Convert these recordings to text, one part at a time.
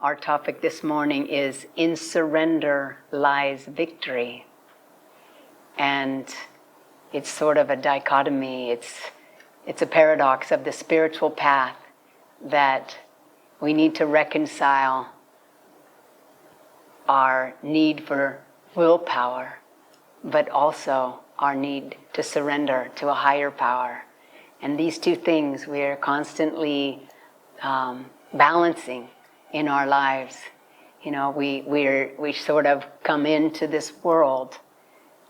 Our topic this morning is In Surrender Lies Victory. And it's sort of a dichotomy. It's a paradox of the spiritual path that we need to reconcile our need for willpower, but also our need to surrender to a higher power. And these two things we are constantly balancing in our lives. You know, we sort of come into this world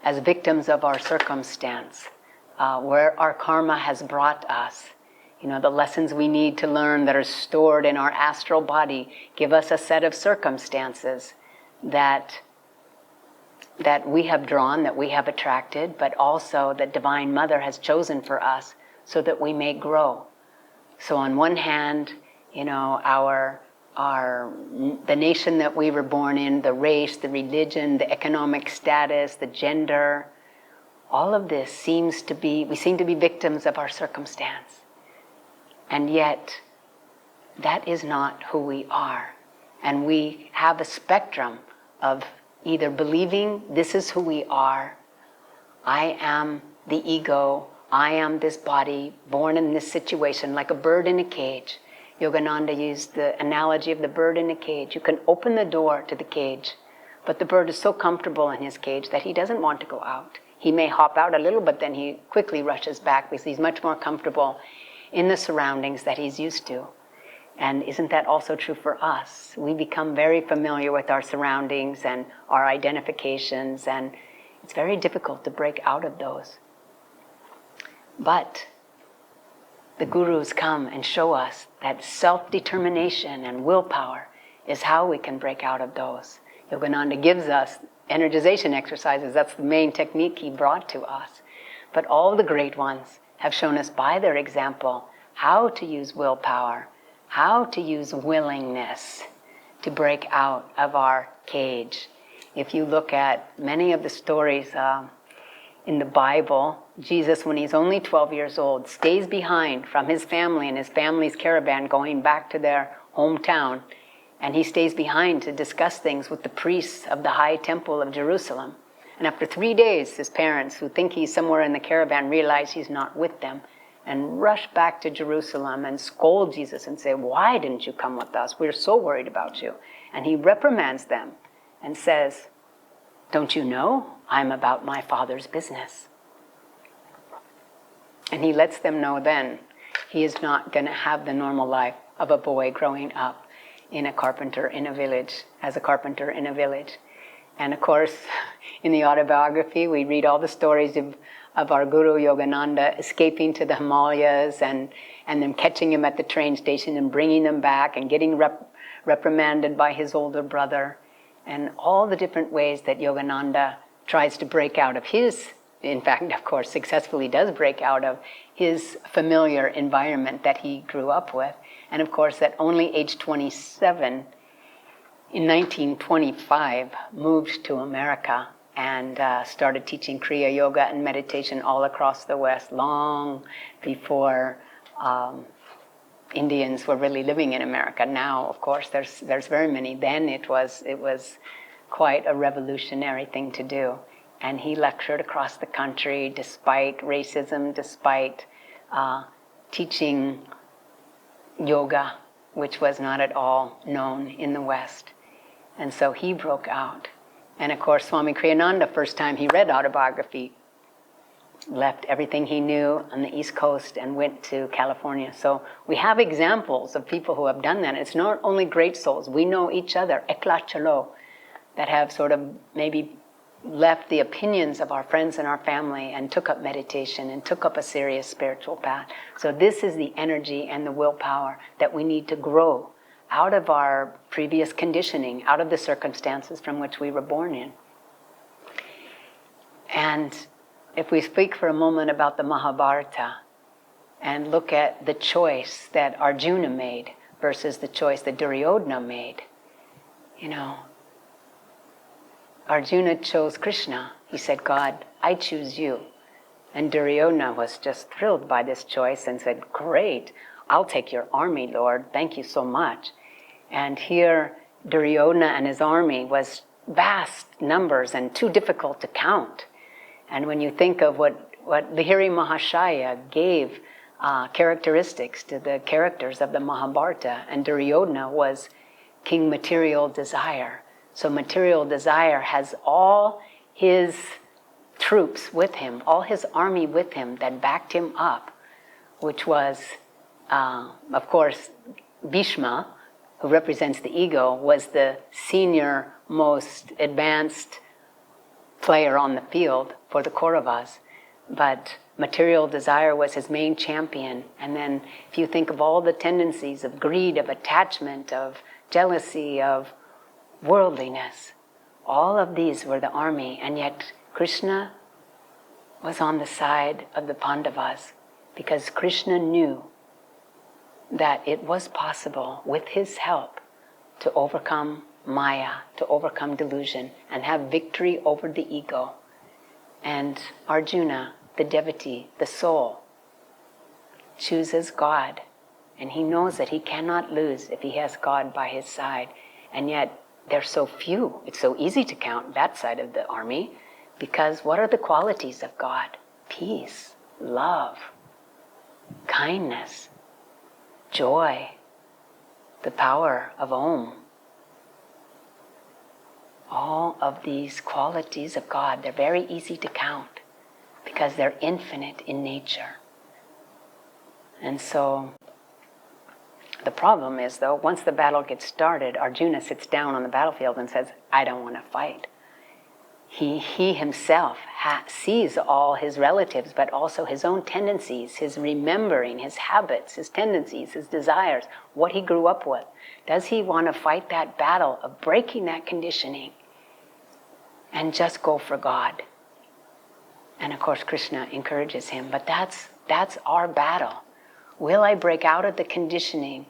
as victims of our circumstance, where our karma has brought us. You know, the lessons we need to learn that are stored in our astral body give us a set of circumstances that we have drawn, that we have attracted, but also that Divine Mother has chosen for us so that we may grow. So on one hand, you know, the nation that we were born in, the race, the religion, the economic status, the gender, all of this we seem to be victims of our circumstance. And yet, that is not who we are. And we have a spectrum of either believing this is who we are, I am the ego, I am this body, born in this situation, like a bird in a cage. Yogananda used the analogy of the bird in a cage. You can open the door to the cage, but the bird is so comfortable in his cage that he doesn't want to go out. He may hop out a little, but then he quickly rushes back because he's much more comfortable in the surroundings that he's used to. And isn't that also true for us? We become very familiar with our surroundings and our identifications, and it's very difficult to break out of those. But the gurus come and show us that self-determination and willpower is how we can break out of those. Yogananda gives us energization exercises. That's the main technique he brought to us. But all the great ones have shown us by their example how to use willpower, how to use willingness to break out of our cage. If you look at many of the stories in the Bible, Jesus, when he's only 12 years old, stays behind from his family and his family's caravan going back to their hometown, and he stays behind to discuss things with the priests of the high temple of Jerusalem. And after 3 days, his parents, who think he's somewhere in the caravan, realize he's not with them and rush back to Jerusalem and scold Jesus and say, "Why didn't you come with us? We're so worried about you." And he reprimands them and says, "Don't you know I'm about my Father's business?" And he lets them know then he is not going to have the normal life of a boy growing up as a carpenter in a village. And of course, in the autobiography, we read all the stories of our guru Yogananda escaping to the Himalayas and them catching him at the train station and bringing them back and getting reprimanded by his older brother, and all the different ways that Yogananda tries to break out of his, in fact, of course, successfully does break out of his familiar environment that he grew up with. And of course, at only age 27, in 1925, moved to America and started teaching Kriya Yoga and meditation all across the West, long before Indians were really living in America. Now, of course, there's very many. Then it was quite a revolutionary thing to do. And he lectured across the country despite racism, despite teaching yoga, which was not at all known in the West. And so he broke out. And of course, Swami Kriyananda, first time he read Autobiography, left everything he knew on the East Coast and went to California. So we have examples of people who have done that. It's not only great souls. We know each other, ekla chalo, that have sort of maybe left the opinions of our friends and our family and took up meditation and took up a serious spiritual path. So this is the energy and the willpower that we need to grow out of our previous conditioning, out of the circumstances from which we were born in. And if we speak for a moment about the Mahabharata and look at the choice that Arjuna made versus the choice that Duryodhana made, you know, Arjuna chose Krishna. He said, "God, I choose you." And Duryodhana was just thrilled by this choice and said, "Great, I'll take your army, Lord. Thank you so much." And here, Duryodhana and his army was vast numbers and too difficult to count. And when you think of what Lahiri Mahashaya gave characteristics to the characters of the Mahabharata, and Duryodhana was King Material Desire. So Material Desire has all his troops with him, all his army with him that backed him up, which was, of course, Bhishma, who represents the ego, was the senior, most advanced player on the field for the Kauravas. But Material Desire was his main champion. And then if you think of all the tendencies of greed, of attachment, of jealousy, of worldliness, all of these were the army. And yet Krishna was on the side of the Pandavas, because Krishna knew that it was possible, with his help, to overcome Maya, to overcome delusion, and have victory over the ego. And Arjuna, the devotee, the soul, chooses God. And he knows that he cannot lose if he has God by his side. And yet, they're so few. It's so easy to count that side of the army, because what are the qualities of God? Peace, love, kindness, joy, the power of Om. All of these qualities of God, they're very easy to count because they're infinite in nature. And so the problem is, though, once the battle gets started, Arjuna sits down on the battlefield and says, I don't want to fight. He himself sees all his relatives, but also his own tendencies, his remembering, his habits, his tendencies, his desires, what he grew up with. Does he want to fight that battle of breaking that conditioning and just go for God? And of course, Krishna encourages him, but that's our battle. Will I break out of the conditioning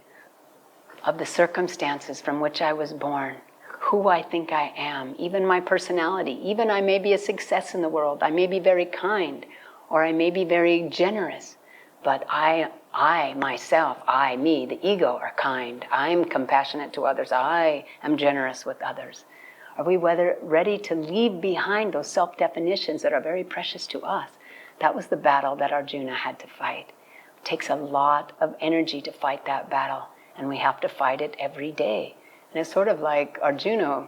of the circumstances from which I was born? Who I think I am, even my personality, even I may be a success in the world, I may be very kind, or I may be very generous, but I myself, me, the ego, are kind. I'm compassionate to others. I am generous with others. Are we ready to leave behind those self-definitions that are very precious to us? That was the battle that Arjuna had to fight. It takes a lot of energy to fight that battle, and we have to fight it every day. And it's sort of like Arjuna,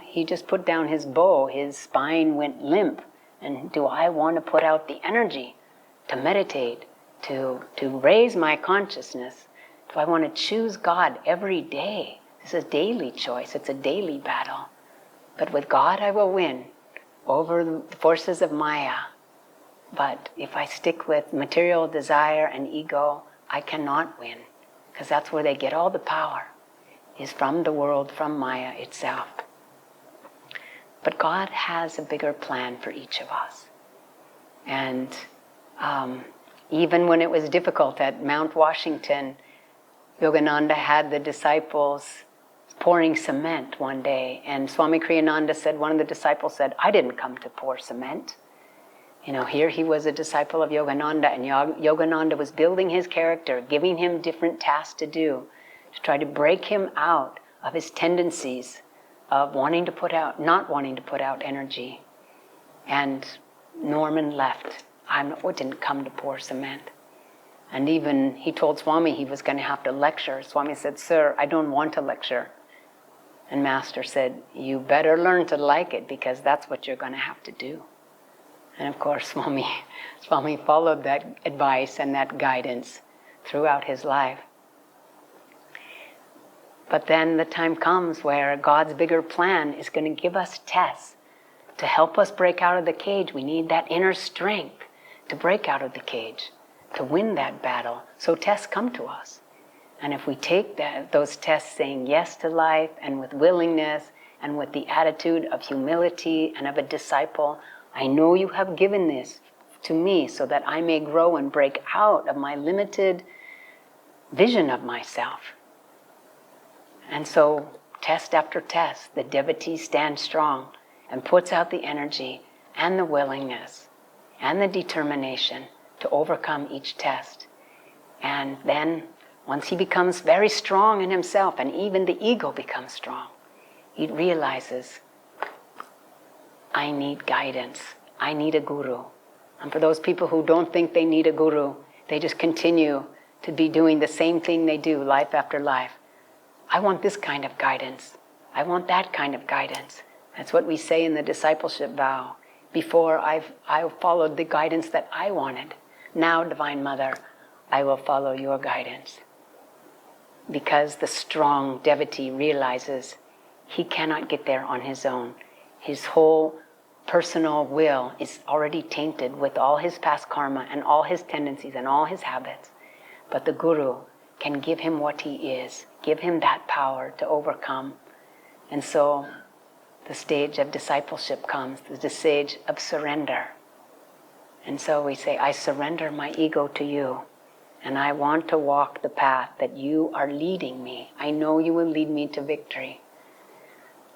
he just put down his bow, his spine went limp. And do I want to put out the energy to meditate, to raise my consciousness? Do I want to choose God every day? It's a daily choice, it's a daily battle. But with God I will win over the forces of Maya. But if I stick with material desire and ego, I cannot win, because that's where they get all the power. Is from the world, from Maya itself. But God has a bigger plan for each of us. And even when it was difficult at Mount Washington, Yogananda had the disciples pouring cement one day, and Swami Kriyananda said, one of the disciples said, I didn't come to pour cement. Here he was a disciple of Yogananda, and Yogananda was building his character, giving him different tasks to do, to try to break him out of his tendencies of not wanting to put out energy. And Norman left. I didn't come to pour cement. And even he told Swami he was going to have to lecture. Swami said, Sir, I don't want to lecture. And Master said, you better learn to like it, because that's what you're going to have to do. And of course, Swami followed that advice and that guidance throughout his life. But then the time comes where God's bigger plan is going to give us tests to help us break out of the cage. We need that inner strength to break out of the cage, to win that battle. So tests come to us. And if we take those tests saying yes to life, and with willingness, and with the attitude of humility and of a disciple, I know you have given this to me so that I may grow and break out of my limited vision of myself. And so, test after test, the devotee stands strong and puts out the energy and the willingness and the determination to overcome each test. And then once he becomes very strong in himself, and even the ego becomes strong, he realizes, I need guidance. I need a guru. And for those people who don't think they need a guru, they just continue to be doing the same thing they do life after life. I want this kind of guidance. I want that kind of guidance. That's what we say in the discipleship vow. Before I followed the guidance that I wanted. Now, Divine Mother, I will follow your guidance. Because the strong devotee realizes he cannot get there on his own. His whole personal will is already tainted with all his past karma and all his tendencies and all his habits. But the Guru can give him what he is, give him that power to overcome. And so the stage of discipleship comes, the stage of surrender. And so we say, I surrender my ego to you, and I want to walk the path that you are leading me. I know you will lead me to victory.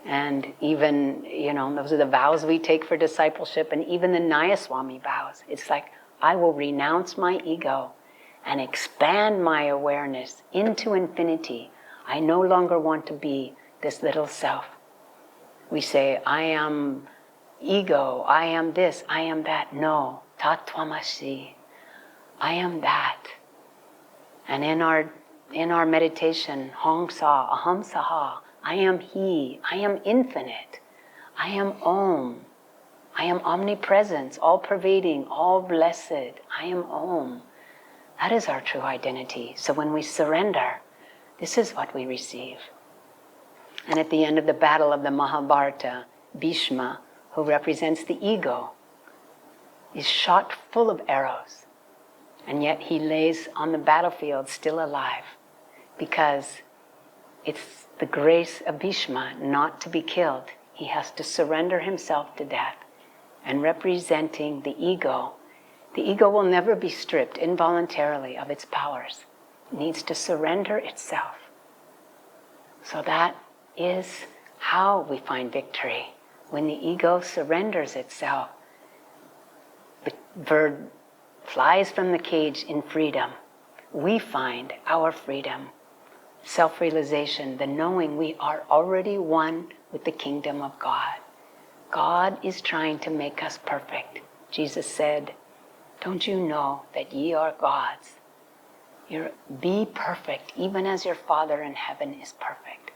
And even, those are the vows we take for discipleship, and even the Nayaswami vows. It's like, I will renounce my ego and expand my awareness into infinity. I no longer want to be this little self. We say, I am ego, I am this, I am that. No, tatvamasi. I am that. And in our meditation, hongsa, ahamsaha, I am he, I am infinite, I am Om, I am omnipresence, all-pervading, all-blessed, I am Om. That is our true identity. So when we surrender, this is what we receive. And at the end of the battle of the Mahabharata, Bhishma, who represents the ego, is shot full of arrows. And yet he lays on the battlefield still alive, because it's the grace of Bhishma not to be killed. He has to surrender himself to death. And representing the ego will never be stripped involuntarily of its powers. It needs to surrender itself. So that is how we find victory. When the ego surrenders itself, the bird flies from the cage in freedom. We find our freedom, self-realization, the knowing we are already one with the kingdom of God. God is trying to make us perfect. Jesus said, don't you know that ye are gods? Be perfect, even as your Father in heaven is perfect.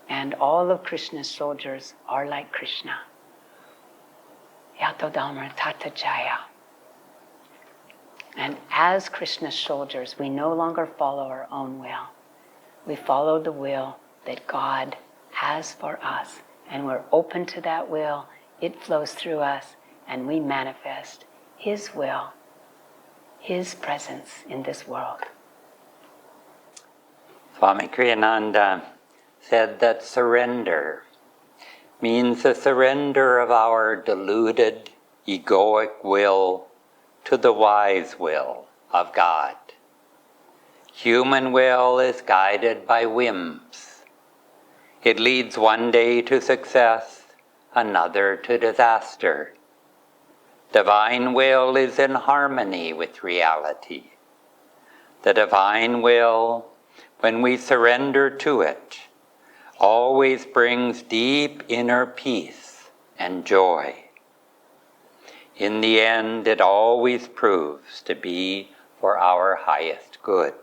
And all of Krishna's soldiers are like Krishna. Yatodhamma Tata Jaya. And as Krishna's soldiers, we no longer follow our own will. We follow the will that God has for us. And we're open to that will. It flows through us, and we manifest His will, His presence in this world. Swami Kriyananda said that surrender means the surrender of our deluded, egoic will to the wise will of God. Human will is guided by whims. It leads one day to success, another to disaster. Divine will is in harmony with reality. The divine will, when we surrender to it, always brings deep inner peace and joy. In the end, it always proves to be for our highest good.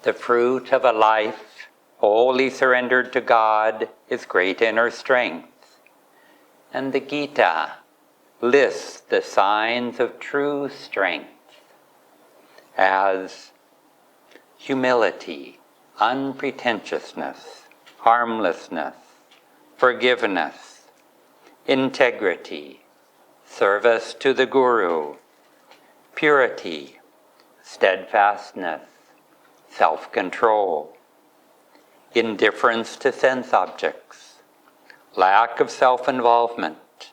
The fruit of a life wholly surrendered to God is great inner strength. And the Gita lists the signs of true strength as humility, unpretentiousness, harmlessness, forgiveness, integrity, service to the Guru, purity, steadfastness, self-control, indifference to sense objects, lack of self-involvement,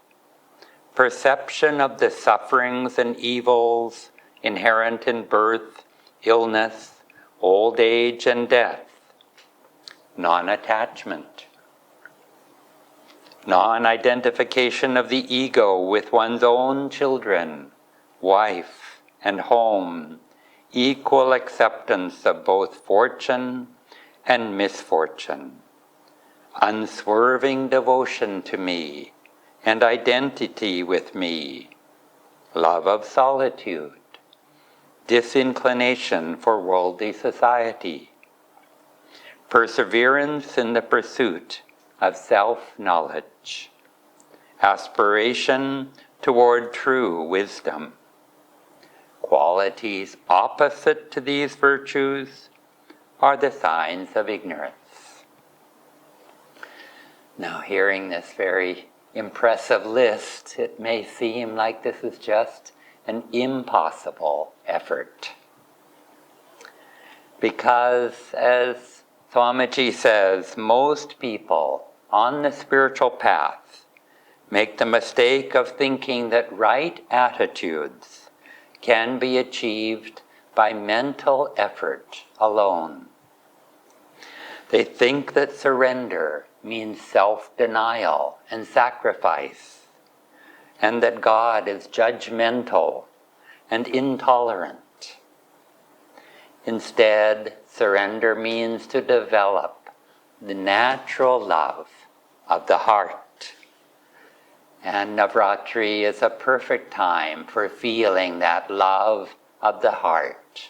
perception of the sufferings and evils inherent in birth, illness, old age, and death, non-attachment, non-identification of the ego with one's own children, wife, and home, equal acceptance of both fortune and misfortune, unswerving devotion to me and identity with me, love of solitude, disinclination for worldly society, perseverance in the pursuit of self-knowledge, aspiration toward true wisdom. Qualities opposite to these virtues are the signs of ignorance. Now, hearing this very impressive list, it may seem like this is just an impossible effort. Because, as Swamiji says, most people on the spiritual path make the mistake of thinking that right attitudes can be achieved by mental effort alone. They think that surrender means self-denial and sacrifice, and that God is judgmental and intolerant. Instead, surrender means to develop the natural love of the heart. And Navratri is a perfect time for feeling that love of the heart,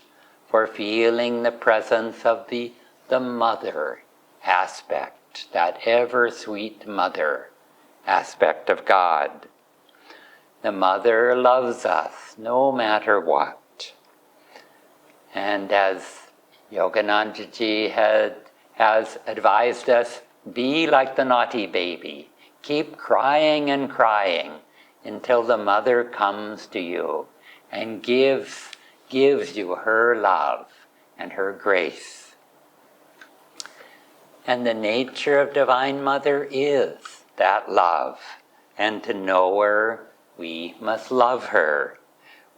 for feeling the presence of the mother aspect, that ever-sweet mother aspect of God. The mother loves us no matter what. And as Yoganandaji has advised us, be like the naughty baby. Keep crying and crying until the mother comes to you and gives you her love and her grace. And the nature of Divine Mother is that love. And to know her, we must love her.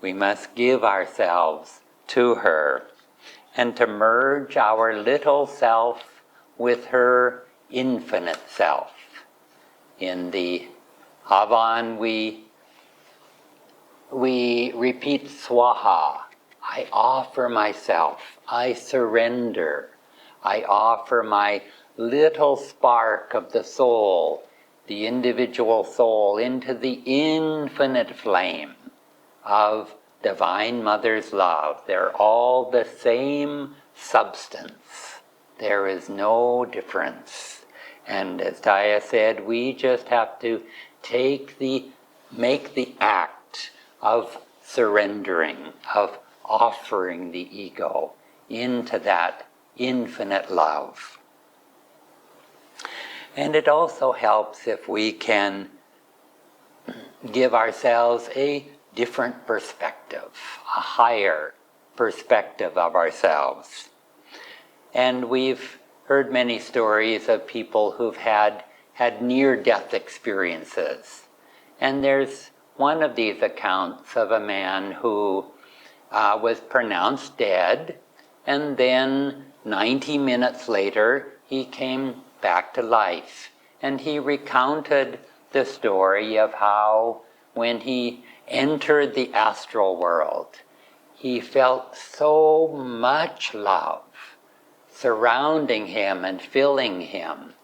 We must give ourselves to her. And to merge our little self with her infinite self. In the Havan, we repeat Swaha. I offer myself. I surrender. I offer my little spark of the soul, the individual soul, into the infinite flame of Divine Mother's love. They're all the same substance. There is no difference. And as Daya said, we just have to make the act of surrendering, of offering the ego into that infinite love. And it also helps if we can give ourselves a different perspective, a higher perspective of ourselves. And we've heard many stories of people who've had near-death experiences. And there's one of these accounts of a man who was pronounced dead, and then 90 minutes later he came back to life. And he recounted the story of how when he entered the astral world, he felt so much love surrounding him and filling him.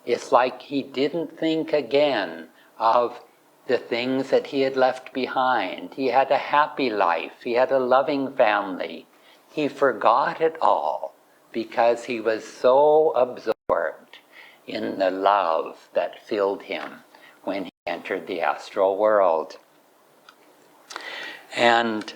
It's like he didn't think again of the things that he had left behind. He had a happy life. He had a loving family. He forgot it all because he was so absorbed in the love that filled him when he entered the astral world. And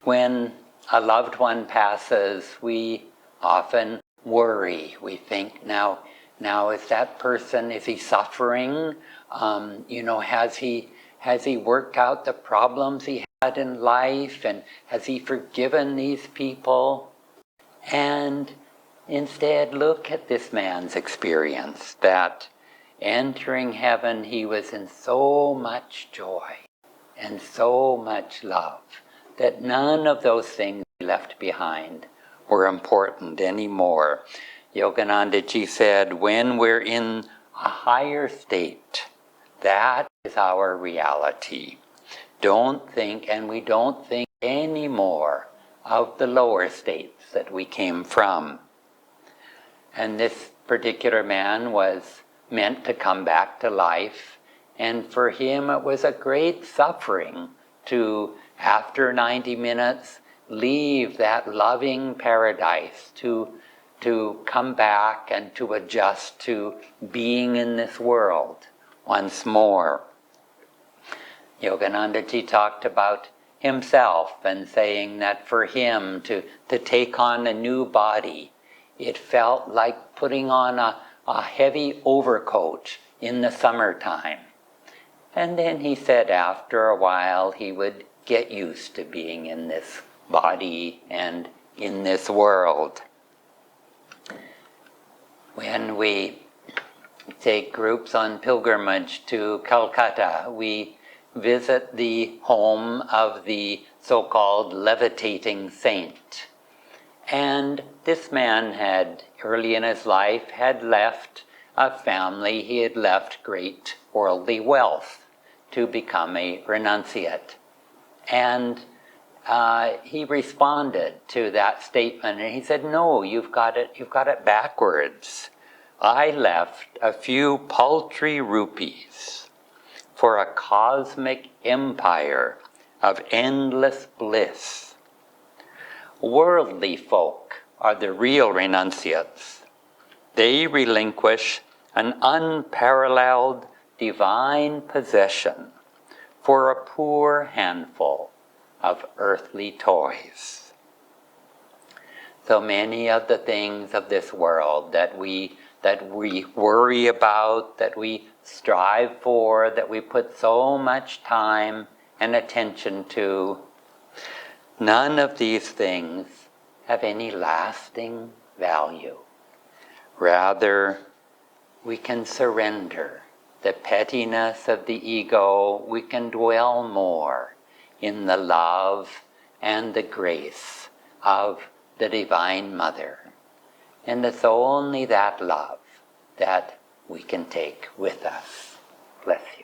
when a loved one passes, we often worry. We think, now is that person, is he suffering? Has he worked out the problems he had in life? And has he forgiven these people? And instead, look at this man's experience, that entering heaven, he was in so much joy and so much love that none of those things he left behind were important anymore. Yoganandaji said, when we're in a higher state, that is our reality. don't think anymore of the lower states that we came from. And this particular man was meant to come back to life, and for him it was a great suffering to, after 90 minutes, leave that loving paradise, to come back and to adjust to being in this world once more. Yoganandaji talked about himself and saying that for him to take on a new body, it felt like putting on a heavy overcoat in the summertime. And then he said after a while he would get used to being in this body and in this world. When we take groups on pilgrimage to Calcutta, we visit the home of the so-called levitating saint. And this man had, early in his life, had left a family, he had left great worldly wealth to become a renunciate. And he responded to that statement, and he said, "No, you've got it backwards. I left a few paltry rupees for a cosmic empire of endless bliss. Worldly folk are the real renunciates. They relinquish an unparalleled divine possession for a poor handful of earthly toys." So many of the things of this world that we worry about, that we strive for, that we put so much time and attention to, none of these things have any lasting value. Rather, we can surrender the pettiness of the ego, we can dwell more in the love and the grace of the Divine Mother. And it's only that love that we can take with us. Bless you.